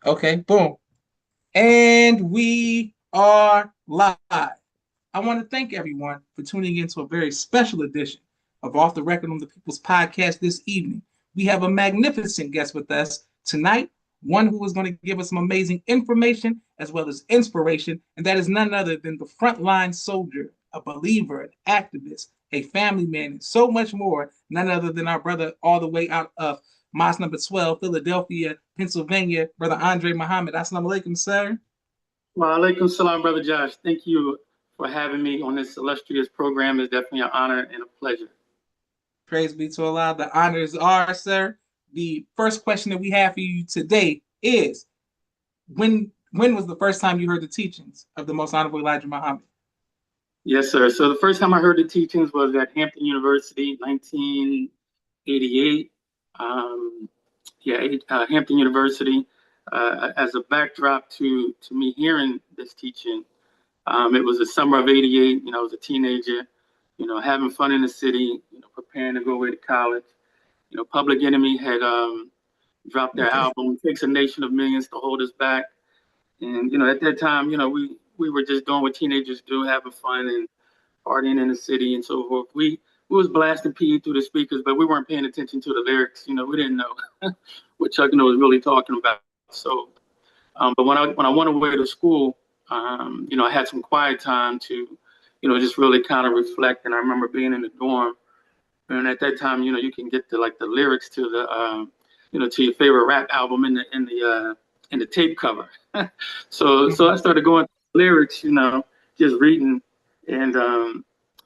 Okay, boom. And we are live. I want to thank everyone for tuning in to a very special edition of Off the Record on the People's Podcast this evening. We have a magnificent guest with us tonight, one who is going to give us some amazing information as well as inspiration, and that is none other than the frontline soldier, a believer, an activist, a family man, and so much more, none other than our brother all the way out of Mosque number 12, Philadelphia, Pennsylvania, Brother Andre Muhammad. Assalamu alaikum, sir. Wa alaikum salam, Brother Josh. Thank you for having me on this illustrious program. It's definitely an honor and a pleasure. Praise be to Allah. The honors are, sir. The first question that we have for you today is when was the first time you heard the teachings of the Most Honorable Elijah Muhammad? Yes, sir. So the first time I heard the teachings was at Hampton University, 1988. Hampton University. As a backdrop to me hearing this teaching, it was the summer of '88. I was a teenager, having fun in the city, preparing to go away to college. Public Enemy had dropped their album "Takes a Nation of Millions to Hold Us Back," and at that time, we were just doing what teenagers do, having fun and partying in the city and so forth. We was blasting PE through the speakers, but we weren't paying attention to the lyrics. We didn't know what Chuck was really talking about. So, but when I went away to school, I had some quiet time to, just really kind of reflect. And I remember being in the dorm, and at that time, you can get the lyrics to the, to your favorite rap album in the tape cover. So I started going through lyrics, just reading, and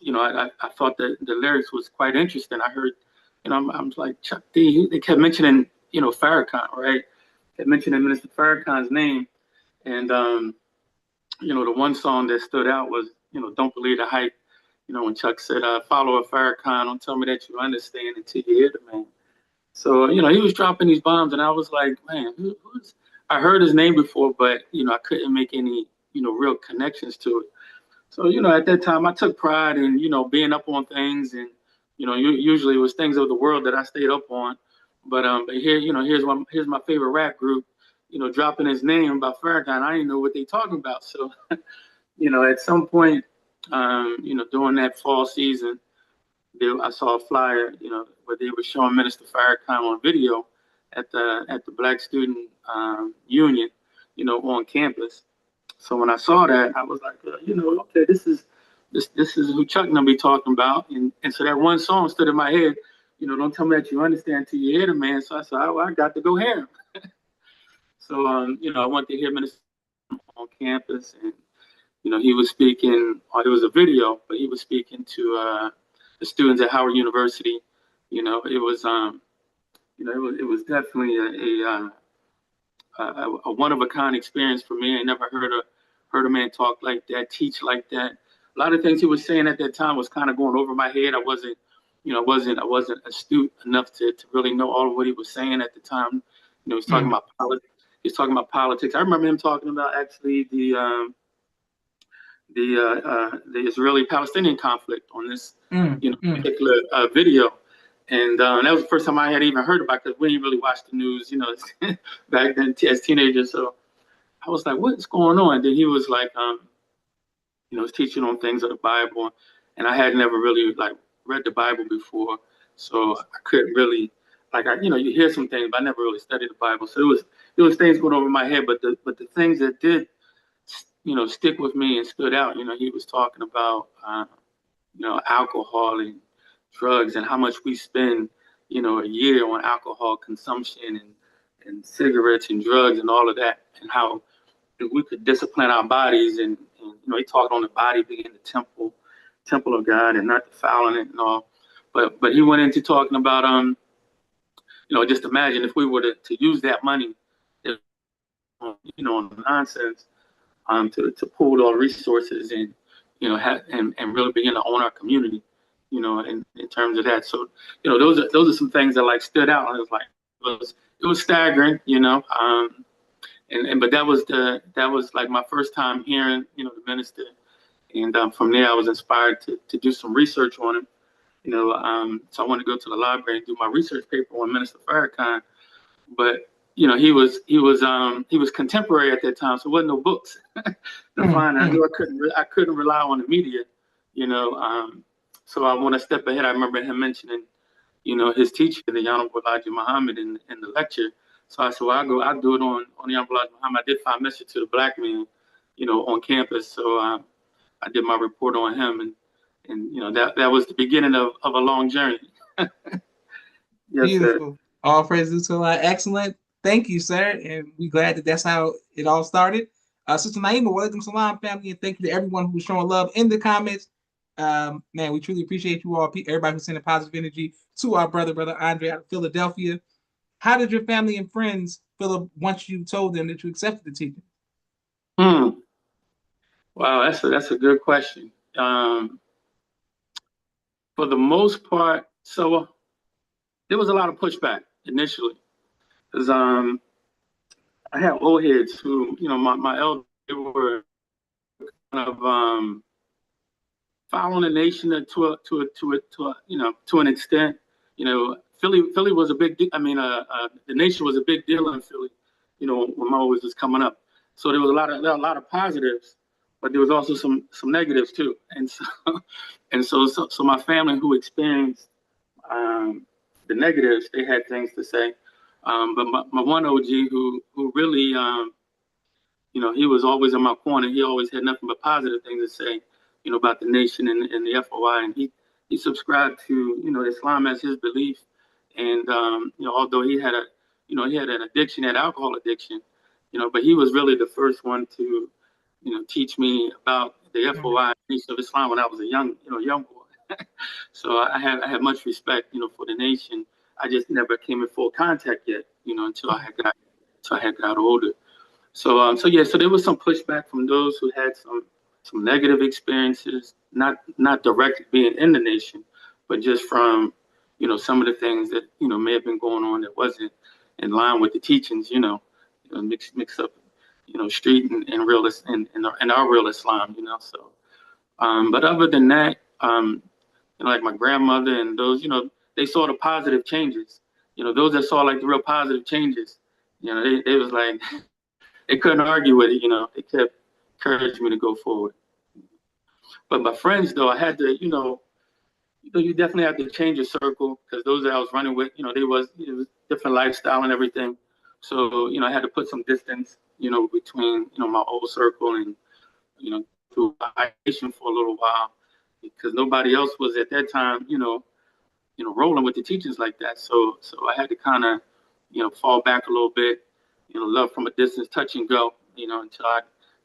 I thought that the lyrics was quite interesting. I heard, I'm like Chuck D. They kept mentioning, Farrakhan, right? Kept mentioning Minister Farrakhan's name, and the one song that stood out was, "Don't Believe the Hype." When Chuck said, "Follow a Farrakhan, don't tell me that you understand until you hear the man." So he was dropping these bombs, and I was like, man, who's? I heard his name before, but I couldn't make any real connections to it. So at that time, I took pride in being up on things, and usually it was things of the world that I stayed up on. But here, here's my favorite rap group, dropping his name about Farrakhan. I didn't know what they talking about. So at some point, during that fall season, I saw a flyer, where they were showing Minister Farrakhan on video at the Black Student Union, on campus. So when I saw that, I was like, okay, this is who Chuck and I be talking about, and so that one song stood in my head. Don't tell me that you understand till you hear the man. So I said, I got to go hear him. So I went to hear Minister on campus, and he was speaking. It was a video, but he was speaking to the students at Howard University. It was it was definitely a one of a kind experience for me. I never heard a man talk like that, teach like that. A lot of things he was saying at that time was kind of going over my head. I wasn't astute enough to really know all of what he was saying at the time. He was talking about politics. He was talking about politics. I remember him talking about actually the Israeli-Palestinian conflict on this particular video. And that was the first time I had even heard about it, because we didn't really watch the news, back then as teenagers. So I was like, what's going on? And then he was like, was teaching on things of the Bible. And I had never really read the Bible before. So I couldn't really, you hear some things, but I never really studied the Bible. So it was things going over my head. But the things that did, stick with me and stood out, he was talking about, alcohol and drugs, and how much we spend, a year on alcohol consumption and cigarettes and drugs and all of that, and how if we could discipline our bodies, and he talked on the body being the temple of God and not defiling it and all. But he went into talking about, just imagine if we were to use that money, on nonsense, to pool our resources and, and really begin to own our community, in terms of that. So, those are some things that stood out. And it was staggering, but that was like my first time hearing, the minister. And from there, I was inspired to do some research on him, so I wanted to go to the library and do my research paper on Minister Farrakhan. But he was contemporary at that time, so there wasn't no books to find. I knew I couldn't rely on the media, you know. So I want to step ahead. I remember him mentioning, his teacher, the Honorable Elijah Muhammad, in the lecture. So I said, well, I'll do it on the Honorable Elijah Muhammad. I did find message to the black man, on campus. So I did my report on him, and that was the beginning of a long journey. Yes, sir. Beautiful. All praises to Allah. Excellent. Thank you, sir. And we're glad that that's how it all started. Sister Naima, welcome salam, family, and thank you to everyone who's showing love in the comments. Man, we truly appreciate you all. Everybody who's sending positive energy to our brother Andre out of Philadelphia. How did your family and friends feel once you told them that you accepted the teaching? Wow, that's a good question. For the most part, so there was a lot of pushback initially, because I had old heads who, my elders, they were kind of following the nation to an extent. Philly was a big. The nation was a big deal in Philly. When Mo was just coming up, so there was a lot of positives, but there was also some negatives too. And so so my family who experienced the negatives, they had things to say. But my one OG who really he was always in my corner. He always had nothing but positive things to say, about the nation and the FOI. And he subscribed to, Islam as his belief. And, although he had an addiction, had alcohol addiction, but he was really the first one to, teach me about the FOI Nation of Islam when I was a young boy. So I had much respect, for the nation. I just never came in full contact yet, until I had got older. So so there was some pushback from those who had some negative experiences, not directly being in the nation, but just from some of the things that may have been going on that wasn't in line with the teachings, mix up street and real and our real Islam, So, but other than that, like my grandmother and those, they saw the positive changes. Those that saw like the real positive changes, they was like. They couldn't argue with it, They kept encouraging me to go forward. But my friends, though, I had to, you definitely had to change your circle because those that I was running with, it was different lifestyle and everything. So, I had to put some distance, between, my old circle and, through isolation for a little while because nobody else was at that time, rolling with the teachings like that. So I had to kind of, fall back a little bit, love from a distance, touch and go, until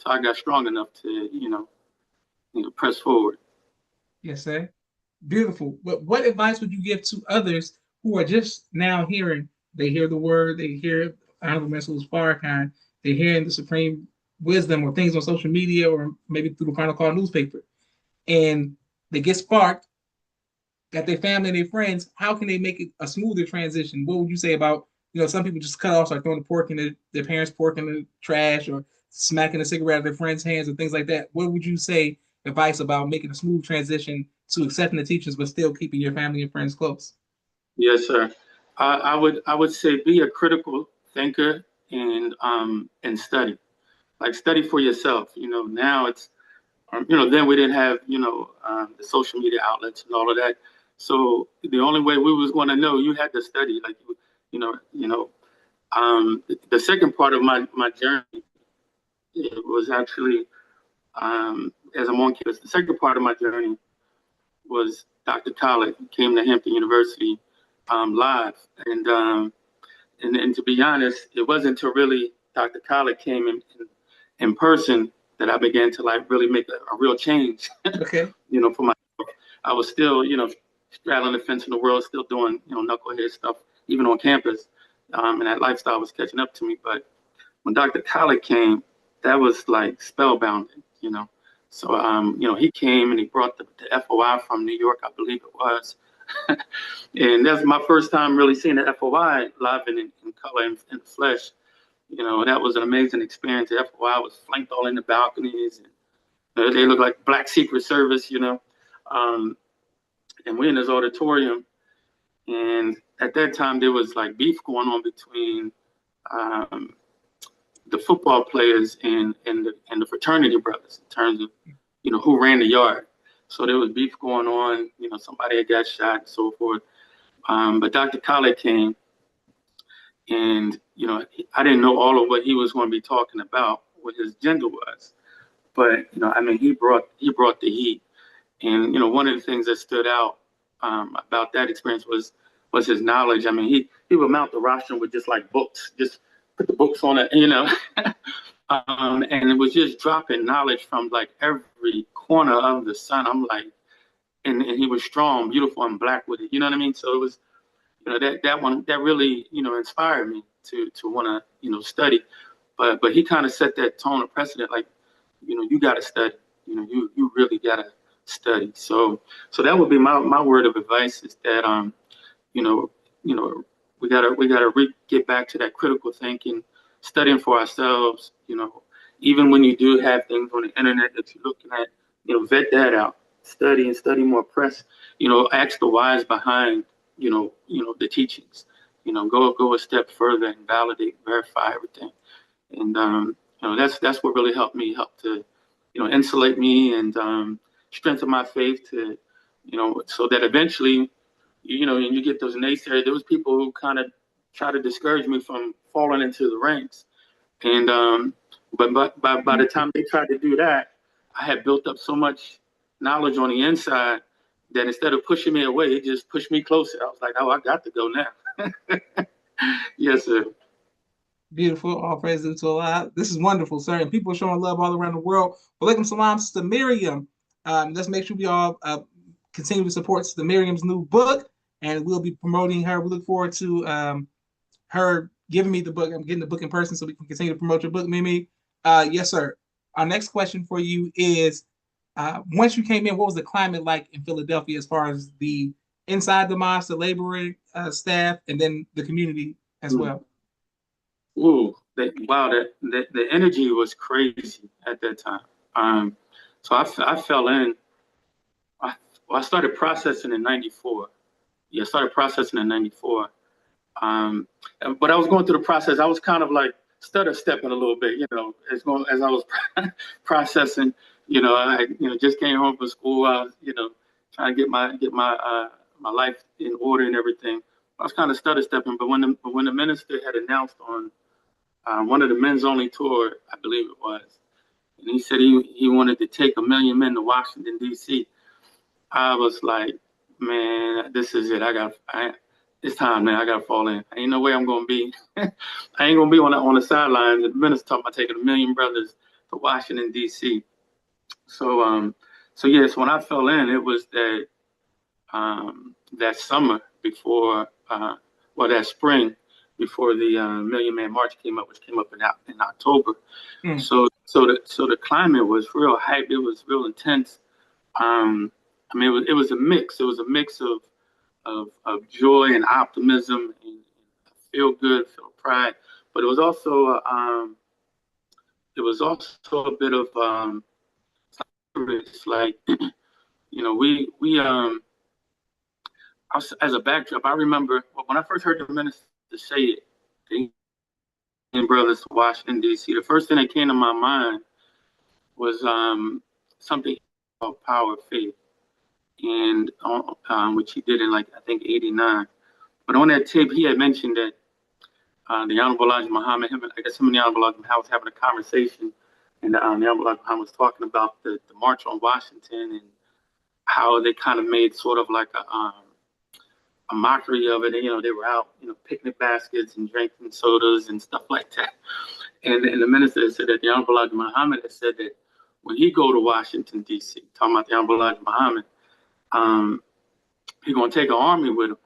I got strong enough to, press forward. Yes, sir. Beautiful. But what advice would you give to others who are just now hearing? They hear the word, they hear Honorable Mensal's Farrakhan, they're hearing the supreme wisdom or things on social media or maybe through the Final Call newspaper, and they get sparked, got their family and their friends. How can they make it a smoother transition? What would you say about, some people just cut off, like throwing the pork in their parents' pork in the trash or smacking a cigarette out of their friends' hands and things like that? What would you say advice about making a smooth transition to accepting the teachings but still keeping your family and friends close? Yes, sir. I would say be a critical thinker and study. Like study for yourself. Now it's then we didn't have the social media outlets and all of that. So the only way we was going to know, you had to study. Like the second part of my journey, it was actually as I'm on campus. The second part of my journey was Dr. Khaled came to Hampton University live, and to be honest, it wasn't until really Dr. Khaled came in person that I began to like really make a real change. Okay. For myself, I was still straddling the fence in the world, still doing knucklehead stuff even on campus, and that lifestyle was catching up to me. But when Dr. Khaled came, that was like spellbounding. So he came and he brought the FOI from New York, I believe it was. And that's my first time really seeing the FOI live in color and in flesh. That was an amazing experience. The FOI was flanked all in the balconies, and they looked like Black Secret Service, and we're in this auditorium. And at that time, there was like beef going on between um, the football players and the fraternity brothers in terms of, who ran the yard. So there was beef going on. Somebody had got shot and so forth. But Dr. Khaled came, and I didn't know all of what he was going to be talking about, what his agenda was. But he brought the heat. And one of the things that stood out about that experience was his knowledge. He would mount the rostrum with just like books, just put the books on it, and it was just dropping knowledge from like every corner of the sun. I'm like, and he was strong, beautiful, and black with it. You know what I mean? So it was, that one that really inspired me to want to study. But he kind of set that tone of precedent, like, you got to study. You really got to study. So that would be my word of advice, is that you know you know we gotta get back to that critical thinking, studying for ourselves. Even when you do have things on the internet that you're looking at, vet that out, study and study more, press, ask the whys behind the teachings, go a step further and validate, verify everything. And that's what really helped to insulate me and strengthen my faith to so that eventually and you get those naysayers, those people who kind of try to discourage me from falling into the ranks. And but by the time they tried to do that, I had built up so much knowledge on the inside that instead of pushing me away, it just pushed me closer. I was like, oh, I got to go now. Yes, sir. Beautiful. All praises to Allah. This is wonderful, sir. And people are showing love all around the world. Walaikum salam, Sister Miriam. Let's make sure we all continue to support Sister Miriam's new book, and we'll be promoting her. We look forward to her giving me the book. I'm getting the book in person so we can continue to promote your book, Mimi. Yes, sir. Our next question for you is, once you came in, what was the climate like in Philadelphia as far as the inside the mosque, the laboring staff, and then the community as well? Ooh, wow, the energy was crazy at that time. So I fell in. I started processing in '94. Yeah, I started processing in '94. But I was going through the process. I was kind of like stutter stepping a little bit, as I was processing. I just came home from school. I was, trying to get my life in order and everything. I was kind of stutter stepping. But when the minister had announced on one of the men's only tour, I believe it was, and he said he wanted to take 1,000,000 men to Washington D.C. I was like, man, this is it. It's time, man. I gotta fall in. Ain't no way I'm gonna be. I ain't gonna be on the sidelines. The minister talking about taking 1,000,000 brothers to Washington D.C. So yes, when I fell in, it was that summer before, that spring before the Million Man March came up, which came up in October. Mm. So the climate was real hype. It was real intense. It was a mix. It was a mix of joy and optimism and feel good, feel pride, but it was also a bit of like we as a backdrop. I remember when I first heard the minister say it, the Indian brothers to Washington D.C. The first thing that came to my mind was something called Power of Faith, and which he did in like I think '89. But on that tape, he had mentioned that the Honorable Elijah Muhammad, him and the Honorable Elijah Muhammad was having a conversation, and the Honorable Elijah Muhammad was talking about the March on Washington and how they kind of made sort of like a mockery of it. And, they were out, picnic baskets and drinking sodas and stuff like that. And the minister said that the Honorable Elijah Muhammad had said that when he go to Washington, D.C., talking about the Honorable Elijah Muhammad, he's going to take an army with him.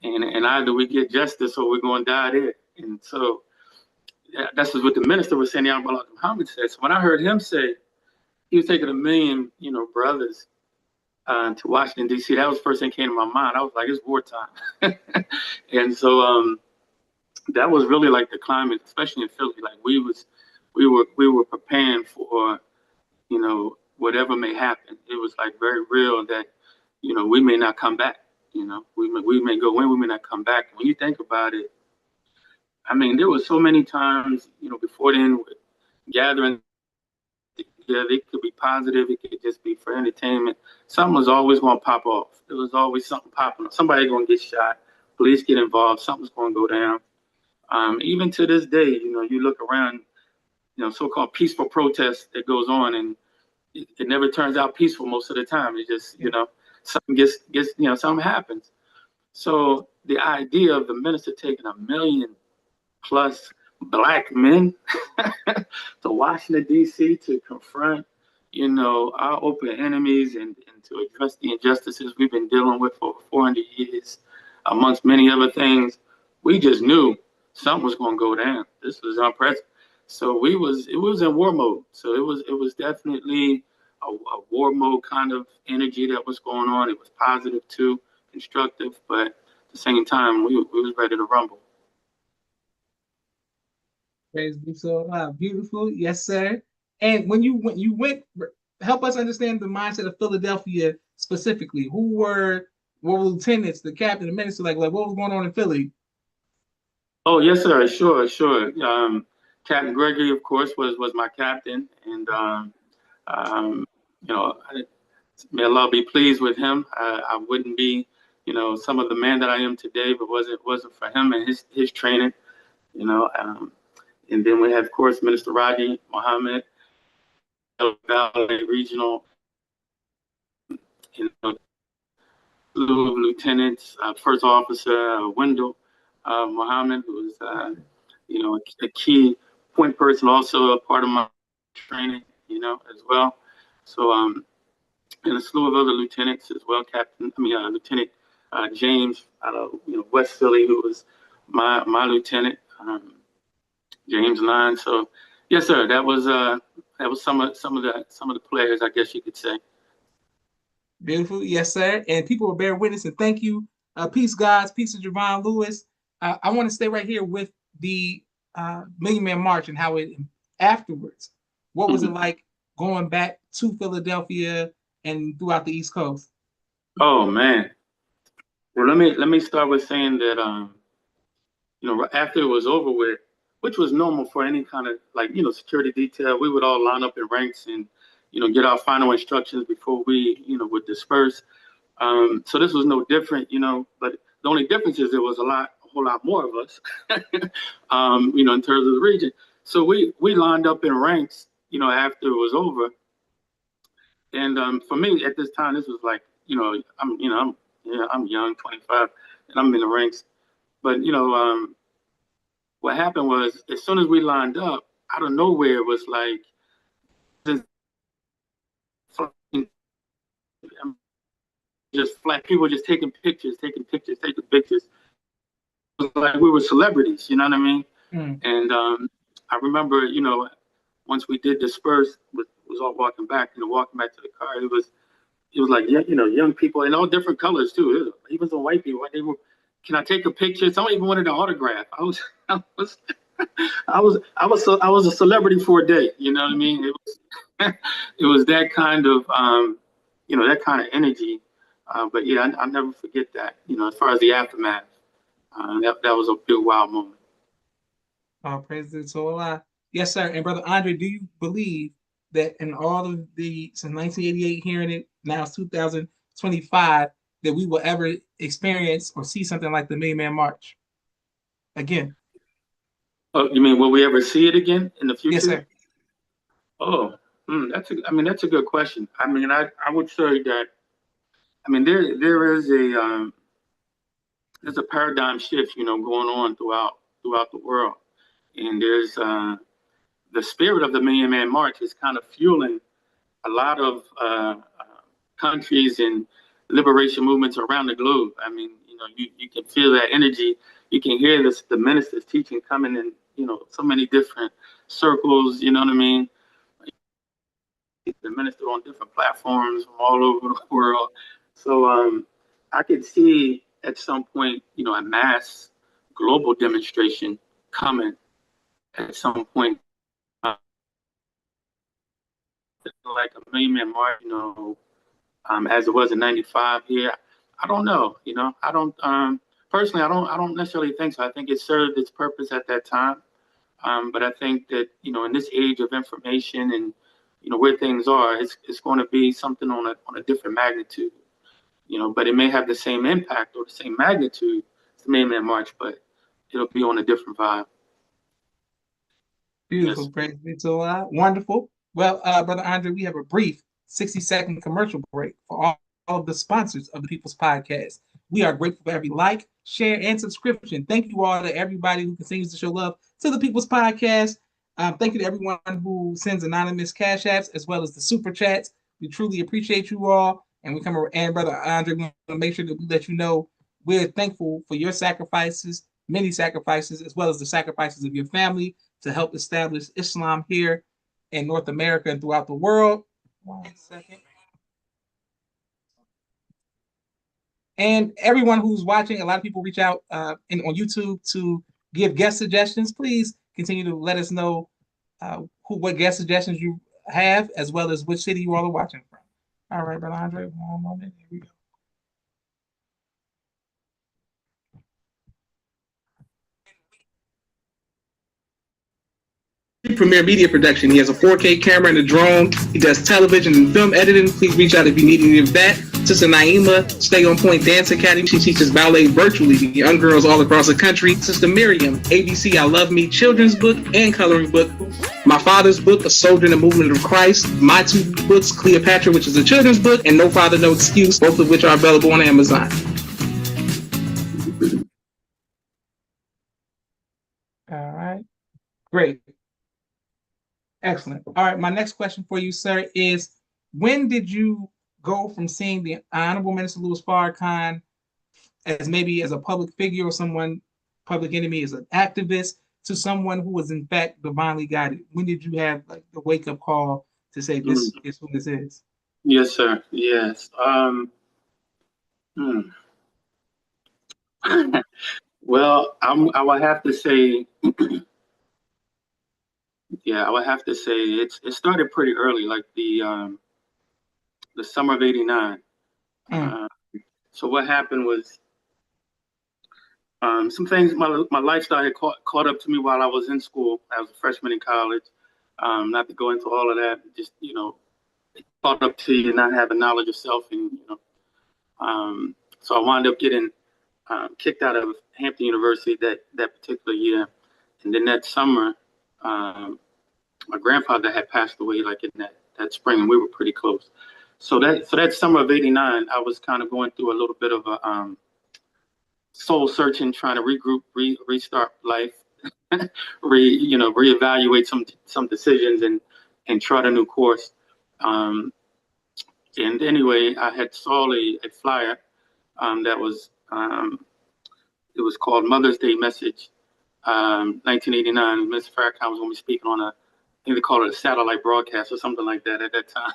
And either we get justice or we're going to die there. And so that's what the minister was saying, the Honorable Elijah Muhammad said. So when I heard him say he was taking 1,000,000, brothers to Washington, D.C., that was the first thing that came to my mind. I was like, it's wartime. And so that was really like the climate, especially in Philly. Like we were preparing for, whatever may happen. It was like very real that, we may not come back. We may go in, we may not come back. When you think about it, I mean, there were so many times, before then, gathering together. It could be positive. It could just be for entertainment. Something was always going to pop off. There was always something popping up. Somebody going to get shot. Police get involved. Something's going to go down. Even to this day, you look around, so-called peaceful protest that goes on, and it never turns out peaceful most of the time. It just, something gets, something happens. So the idea of the minister taking 1 million plus black men to Washington, D.C. to confront, our open enemies and to address the injustices we've been dealing with for over 400 years, amongst many other things. We just knew something was going to go down. This was unprecedented. So it was in war mode. So it was definitely a war mode kind of energy that was going on. It was positive too, constructive, but at the same time, we was ready to rumble. Praise be so beautiful, yes, sir. And when you went, help us understand the mindset of Philadelphia specifically. Who were lieutenants, the captain, the minister, like what was going on in Philly? Oh, yes, sir. Sure, sure. Captain Gregory, of course, was my captain, and um, you know, I, may Allah be pleased with him. I wouldn't be, some of the man that I am today, but wasn't for him and his training. You know, and then we have, of course, Minister Raji Muhammad, Valley Regional, you know, lieutenants, first officer Wendell Muhammad, who was, a key point person, also a part of my training, as well. So, and a slew of other lieutenants as well. Lieutenant James out of West Philly, who was my lieutenant, James Line. So, yes, sir, that was some of the players, I guess you could say. Beautiful, yes, sir. And people will bear witness and thank you. Peace, guys. Peace to Javon Lewis. I want to stay right here with the Million Man March and how it afterwards. What was it Mhm. like going back to Philadelphia and throughout the East Coast? Oh man. Well, let me start with saying that after it was over with, which was normal for any kind of like security detail, we would all line up in ranks and get our final instructions before we would disperse. So this was no different, but the only difference is there was a whole lot more of us, in terms of the region. So we lined up in ranks, after it was over. And for me at this time, this was like, I'm young, 25, and I'm in the ranks. But what happened was, as soon as we lined up, out of nowhere, it was like just flat people just taking pictures, taking pictures, taking pictures. It was like we were celebrities, you know what I mean? Mm. And I remember, once we did disperse, was all walking back to the car. It was like, yeah, young people in all different colors too. Even some white people. They were, can I take a picture? Someone even wanted an autograph. I was, I was a celebrity for a day. You know what I mean? It was that kind of, that kind of energy. But yeah, I'll never forget that. As far as the aftermath, that was a big wow moment. All praises to Allah. Yes, sir. And Brother Andre, do you believe that in all of the since 1988 hearing it, now it's 2025, that we will ever experience or see something like the Million Man March again? Oh, you mean will we ever see it again in the Yes, future? sir. Oh, that's a good question. I would say that, there is there's a paradigm shift, going on throughout the world, and there's the spirit of the Million Man March is kind of fueling a lot of countries and liberation movements around the globe. I mean, you can feel that energy. You can hear the ministers teaching coming in, so many different circles. You know what I mean? The minister on different platforms from all over the world. So I could see at some point, a mass global demonstration coming at some point, uh, like a Million Man March, as it was in '95 here. I don't know, I don't. personally, I don't necessarily think so. I think it served its purpose at that time. But I think that, in this age of information and, where things are, it's going to be something on a different magnitude, but it may have the same impact or the same magnitude as the Main Man March, but it'll be on a different vibe. Beautiful. Yes. Praise be to Allah. Wonderful. Well, Brother Andre, we have a brief 60-second commercial break for all of the sponsors of the People's Podcast. We are grateful for every like, share, and subscription. Thank you all to everybody who continues to show love to the People's Podcast. Thank you to everyone who sends anonymous cash apps as well as the super chats. We truly appreciate you all. And we come over, and Brother Andre, we want to make sure that we let you know we're thankful for your sacrifices, many sacrifices, as well as the sacrifices of your family to help establish Islam here in North America and throughout the world. 1 second. And everyone who's watching, a lot of people reach out on YouTube to give guest suggestions. Please continue to let us know what guest suggestions you have, as well as which city you all are watching from. All right, Brother Andre, one moment. Here we go. Premier Media Production. He has a 4K camera and a drone. He does television and film editing. Please reach out if you need any of that. Sister Naima, Stay On Point Dance Academy. She teaches ballet virtually to young girls all across the country. Sister Miriam, ABC I Love Me children's book and coloring book. My father's book, A Soldier in the Movement of Christ. My two books, Cleopatra, which is a children's book, and No Father, No Excuse, both of which are available on Amazon. All right. Great. Excellent. All right. My next question for you, sir, is when did you go from seeing the Honorable Minister Louis Farrakhan as maybe as a public figure or someone, public enemy, as an activist, to someone who was in fact divinely guided? When did you have like the wake up call to say this is who this is? Yes, sir. Yes. Well, I would have to say, yeah, I would have to say it started pretty early, like the summer of '89. So what happened was some things, my lifestyle had caught up to me while I was in school. I was a freshman in college. Not to go into all of that, just it caught up to you not having knowledge of self, and so I wound up getting kicked out of Hampton University that particular year, and then that summer, my grandfather had passed away like in that spring, and we were pretty close. So that summer of '89, I was kind of going through a little bit of a soul searching, trying to regroup, restart life, reevaluate some decisions and chart a new course. And anyway, I had saw a flyer that was it was called Mother's Day Message, 1989. Mr. Farrakhan was going to be speaking on I think they called it a satellite broadcast or something like that at that time.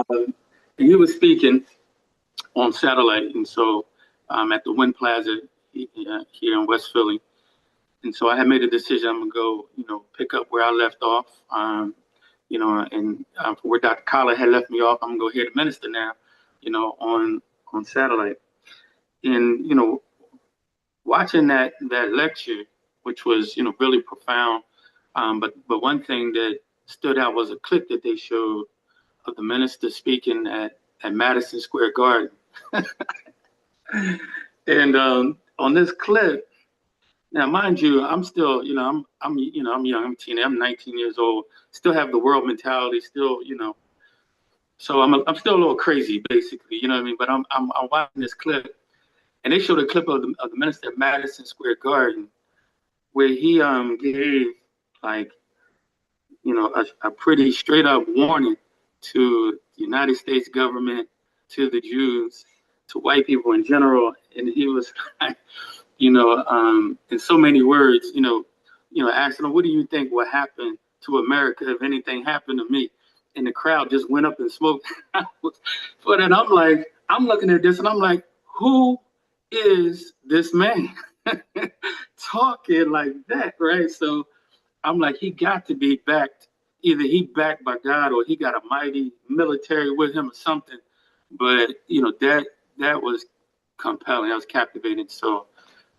And he was speaking on satellite, and so at the Wynn Plaza here in West Philly. And so I had made a decision. I'm gonna go, pick up where I left off. And where Dr. Collar had left me off, I'm gonna go hear the minister now, on satellite. And watching that lecture, which was really profound. But one thing that stood out was a clip that they showed of the minister speaking at Madison Square Garden. And on this clip, now mind you, I'm still, I'm young, I'm a teenager, I'm 19 years old, still have the world mentality, still, so I'm still a little crazy, basically, you know what I mean? But I'm watching this clip, and they showed a clip of the minister at Madison Square Garden, where he gave like, a pretty straight up warning to the United States government, to the Jews, to white people in general, and he was like, in so many words, asking them, what do you think will happen to America if anything happened to me? And the crowd just went up in smoke. But then I'm looking at this and I'm like, who is this man talking like that, right? So I'm like, he got to be backed. Either he backed by God or he got a mighty military with him or something. But that was compelling. I was captivated. So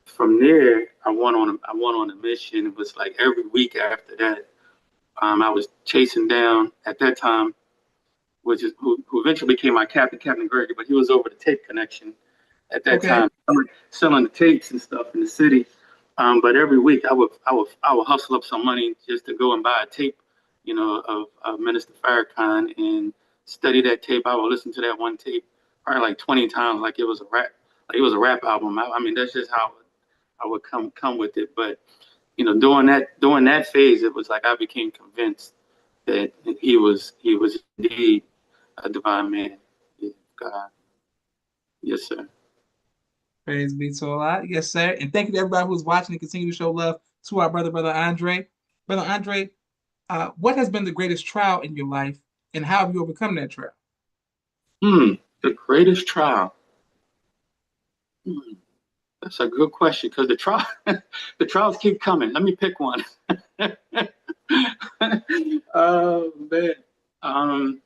from there, I went on a mission. It was like every week after that, I was chasing down at that time, which is who eventually became my captain, Captain Gregory, but he was over the tape connection at that Okay. time, selling the tapes and stuff in the city. But every week I would hustle up some money just to go and buy a tape, of Minister Farrakhan and study that tape. I would listen to that one tape probably like 20 times, like it was a rap album. I mean, that's just how I would come with it. But during that phase, it was like I became convinced that he was indeed a divine man. Yeah, God. Yes, sir. Praise be to Allah. Yes, sir. And thank you to everybody who's watching and continue to show love to our brother Andre. Brother Andre, what has been the greatest trial in your life, and how have you overcome that trial? The greatest trial. Hmm, that's a good question because the trials keep coming. Let me pick one. Oh man. Um,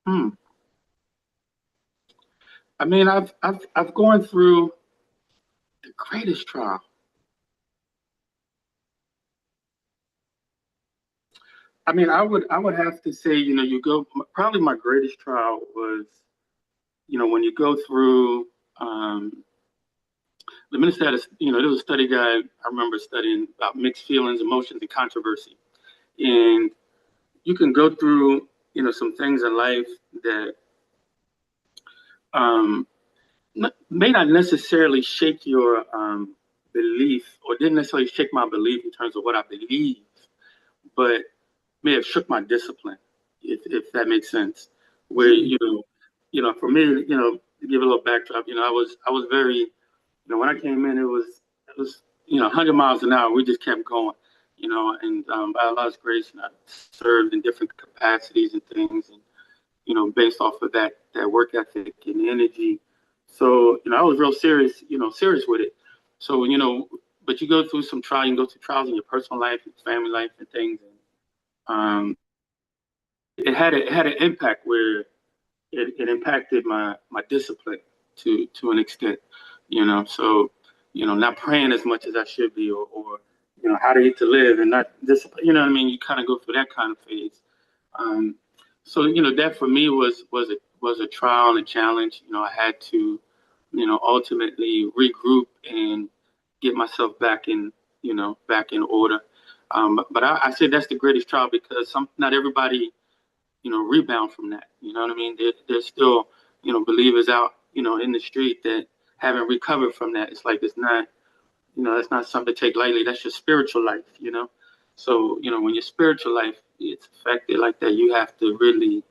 hmm. I mean, I've gone through the greatest trial. I mean, I would have to say, you go probably my greatest trial was, when you go through the minister had there was a study guide I remember studying about mixed feelings, emotions, and controversy. And you can go through, some things in life that um, may not necessarily shake your belief, or didn't necessarily shake my belief in terms of what I believe, but may have shook my discipline, if that makes sense. Where for me, to give a little backdrop, I was very, when I came in, it was 100 miles an hour. We just kept going, and by Allah's grace, I served in different capacities and things, and based off of that work ethic and energy. So I was real serious with it. So but you go through some trial, you go through trials in your personal life, your family life, and things, and it had an impact where it impacted my discipline to an extent, So not praying as much as I should be, or how to eat to live, and not discipline. You know what I mean? You kind of go through that kind of phase. Um, so that for me was a trial and a challenge. I had to ultimately regroup and get myself back in order. But I say that's the greatest trial because not everybody rebound from that. You know what I mean? There's still believers out in the street that haven't recovered from that. It's like that's not something to take lightly. That's your spiritual life. So when your spiritual life it's affected like that, you have to really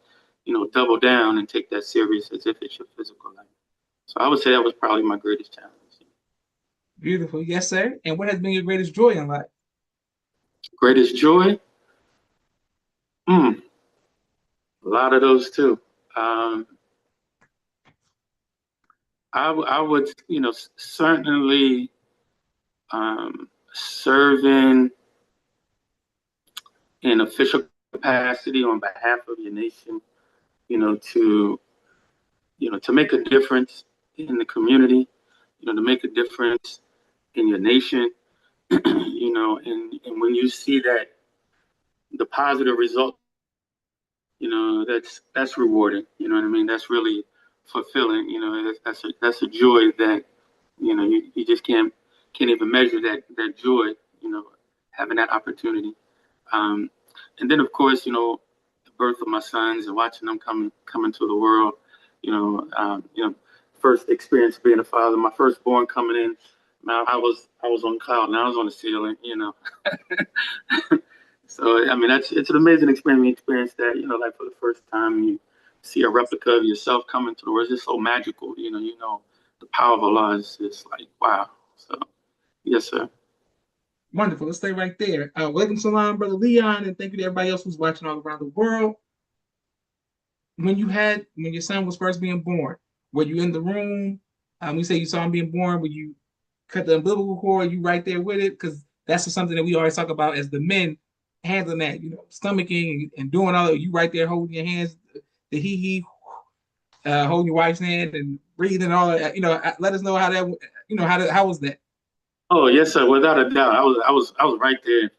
double down and take that serious as if it's your physical life. So I would say that was probably my greatest challenge. Beautiful. Yes, sir. And what has been your greatest joy in life? Greatest joy? A lot of those too. Um, I would, certainly serving in official capacity on behalf of your nation, to to make a difference in the community, to make a difference in your nation, and when you see that the positive result, that's rewarding. You know what I mean? That's really fulfilling. That's a joy that you just can't even measure that joy. Having that opportunity. Um, and then of course, the birth of my sons and watching them come into the world. First experience being a father. My firstborn coming in. Now I was on cloud. Now I was on the ceiling. So I mean, it's an amazing experience. We experience that, like for the first time, you see a replica of yourself coming to the world. It's just so magical. The power of Allah is just like wow. So yes, sir. Wonderful. Let's stay right there. Welcome, salam, brother Leon, and thank you to everybody else who's watching all around the world. When your son was first being born, were you in the room? We say you saw him being born. Were you cut the umbilical cord? You right there with it? Because that's something that we always talk about as the men handling that, stomaching and doing all that. You right there holding your hands, the he. holding your wife's hand and breathing and all that. Let us know how that. How was that? Oh yes, sir. Without a doubt, I was right there.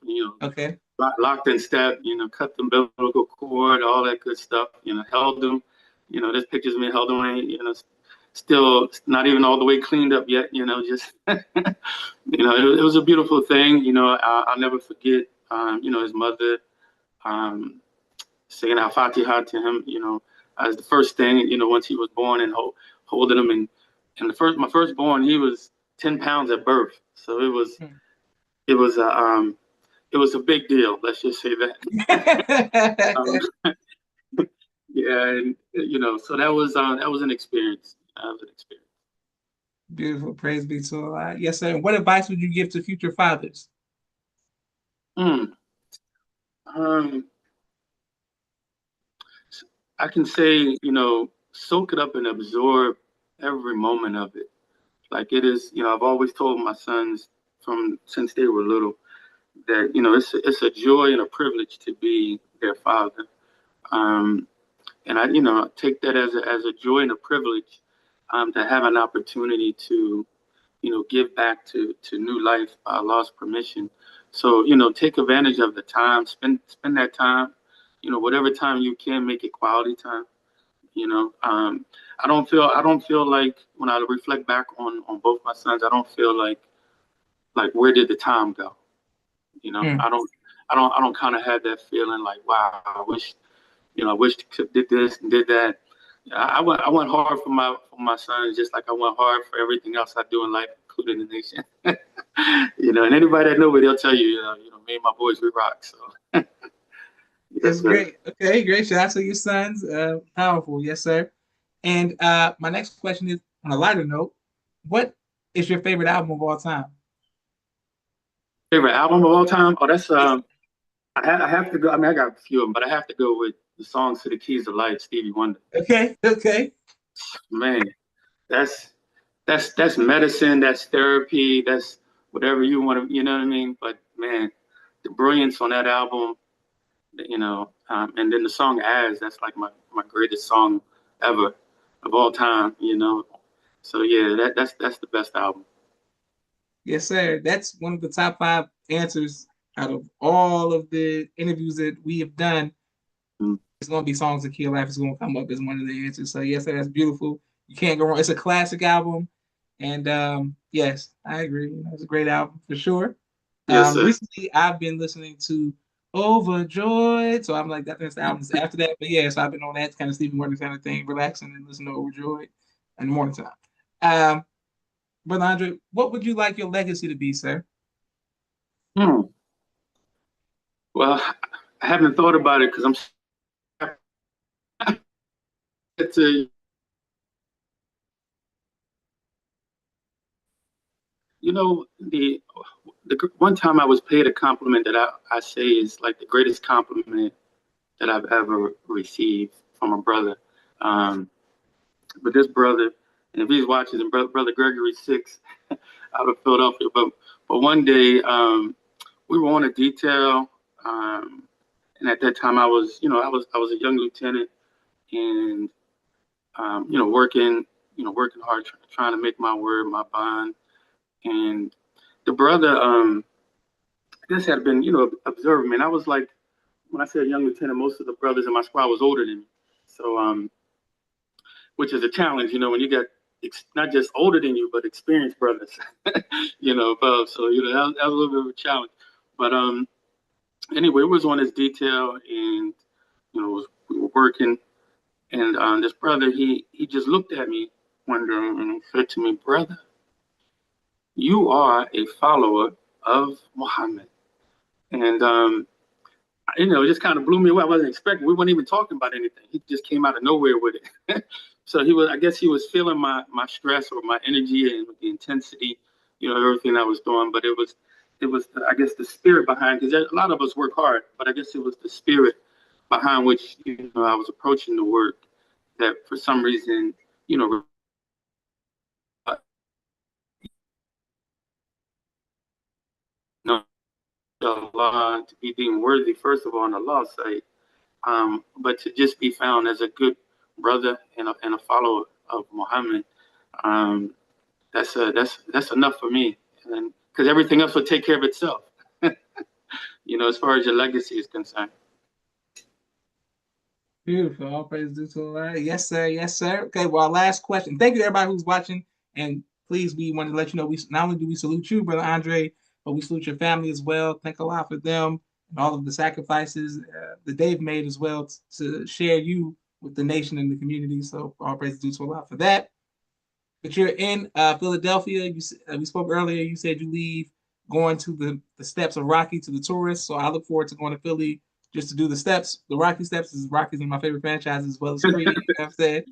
Okay. Locked in step. Cut the umbilical cord, all that good stuff. Held them. There's pictures of me held them. Still not even all the way cleaned up yet. Just it was a beautiful thing. I'll never forget. His mother saying Al Fatiha to him. As the first thing. Once he was born and holding him and my firstborn, he was 10 pounds at birth. So it was it was a big deal. Let's just say that. um, yeah, and so that was an experience. That was an experience. Beautiful. Praise be to Allah. Yes, sir. And what advice would you give to future fathers? Mm. Um, I can say, soak it up and absorb every moment of it. Like it is, I've always told my sons from since they were little that it's a joy and a privilege to be their father. Um, and I take that as a joy and a privilege to have an opportunity to give back to new life by Allah's permission. So take advantage of the time, spend that time, whatever time you can, make it quality time. I don't feel like when I reflect back on both my sons, I don't feel like where did the time go? Mm. I don't kind of have that feeling like, wow, I wish did this and did that. I went hard for my sons, just like I went hard for everything else I do in life, including the nation. And anybody that know me, they'll tell you, me and my boys, we rock. So It's yes, sir. great. Okay, great. Shout out to your sons. Powerful. Yes, sir. And my next question is on a lighter note, what is your favorite album of all time? Favorite album of all time? Oh, that's Yeah. I have to go. I mean, I got a few of them, but I have to go with the songs to the Keys of Life, Stevie Wonder. Okay. Okay. Man, that's that's medicine, that's therapy, that's whatever you want to, you know what I mean? But man, the brilliance on that album, and then the song "As," that's like my greatest song ever of all time. So yeah, that's the best album. Yes, sir. That's one of the top five answers out of all of the interviews that we have done. Mm. It's going to be Songs of Kill Life is going to come up as one of the answers. So yes, sir, that's beautiful. You can't go wrong. It's a classic album, and yes, I agree. It's a great album for sure. Yes, sir. Recently, I've been listening to Overjoyed, so I'm like, that's the albums after that. But yeah, so I've been on that kind of Stephen Wonder kind of thing, relaxing and listening to Overjoyed in the morning time. Um, Brother Andre, what would you like your legacy to be, sir? Hmm. Well, I haven't thought about it because I'm to the one time I was paid a compliment that I say is like the greatest compliment that I've ever received from a brother. Um, but this brother, and if he's watching, and brother Gregory Six out of Philadelphia. But one day we were on a detail, and at that time I was a young lieutenant, and working hard, trying to make my word, my bond, and the brother I guess had been observing me, and I was like, when I said young lieutenant, most of the brothers in my squad was older than me, so which is a challenge, when you got not just older than you, but experienced brothers, above. So that was a little bit of a challenge. But anyway, it was on his detail, and we were working, and this brother, he just looked at me one day and he said to me, "Brother, you are a follower of Muhammad." And it just kind of blew me away. I wasn't expecting. We weren't even talking about anything. He just came out of nowhere with it. So I guess he was feeling my stress or my energy and the intensity, everything I was doing. But it was I guess the spirit behind, because a lot of us work hard, but I guess it was the spirit behind which I was approaching the work that for some reason, you know, Allah to be deemed worthy, first of all, on Allah's side, but to just be found as a good brother and a follower of Muhammad, that's enough for me. And because everything else will take care of itself, as far as your legacy is concerned. Beautiful. All praise due to Allah. Yes, sir. Yes, sir. Okay. Well, our last question. Thank you to everybody who's watching. And please, we want to let you know we not only do we salute you, Brother Andre, but we salute your family as well. Thank Allah for them and all of the sacrifices that they've made as well to share you with the nation and the community. So all praise due to Allah for that. But you're in Philadelphia. We spoke earlier. You said you leave going to the steps of Rocky to the tourists. So I look forward to going to Philly just to do the steps. The Rocky steps is Rocky's one of my favorite franchises as well as Creed. You know what I'm saying?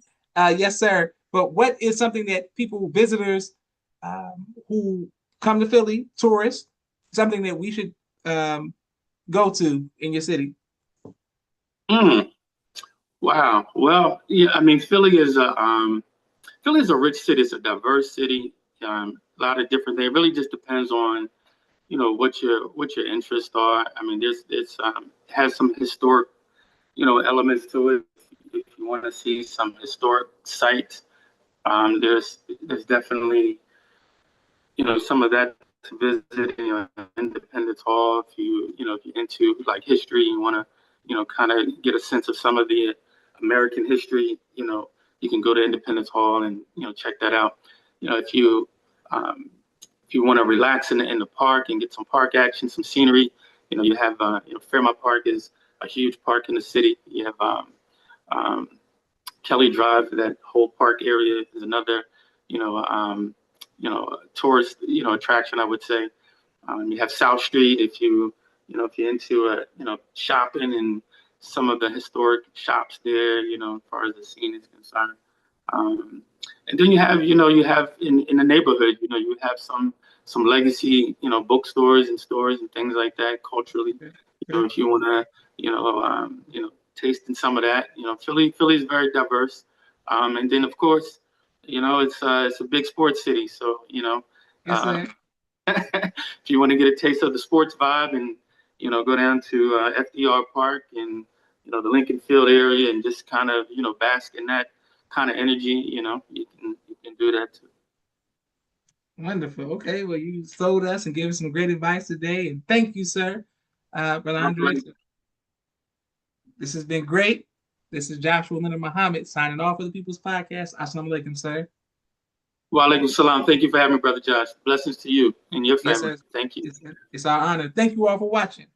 Yes, sir. But what is something that people, visitors who come to Philly, tourists, something that we should go to in your city? Mm, wow. Well, yeah. I mean, Philly is a rich city. It's a diverse city. A lot of different things. It really just depends on what your interests are. I mean, it's has some historic elements to it. If you want to see some historic sites, there's definitely some of that to visit. Independence Hall. If you're into like history, you want to kind of get a sense of some of the American history. You can go to Independence Hall and check that out. If you want to relax in the park and get some park action, some scenery, you have Fairmount Park is a huge park in the city. You have um, Kelly Drive, that whole park area is another tourist attraction, I would say. You have South Street if you're into shopping and some of the historic shops there, as far as the scene is concerned. Um, and then you have in the neighborhood, you have some legacy, bookstores and stores and things like that culturally. Okay. Okay. If you want to, taste in some of that, Philly is very diverse. And then of course, it's a big sports city. So, Yes, uh, sir. if you want to get a taste of the sports vibe and, go down to FDR Park and, the Lincoln Field area and just kind of, bask in that kind of energy, you can do that too. Wonderful. Okay. Well, you sold us and gave us some great advice today. And thank you, sir, Brother No Andre. problem. This has been great. This is Joshua Leonard Muhammad signing off for the People's Podcast. Assalamu alaikum, sir. Wa alaikum salam. Thank you for having me, Brother Josh. Blessings to you and your Yes, family. sir. Thank you. It's our honor. Thank you all for watching.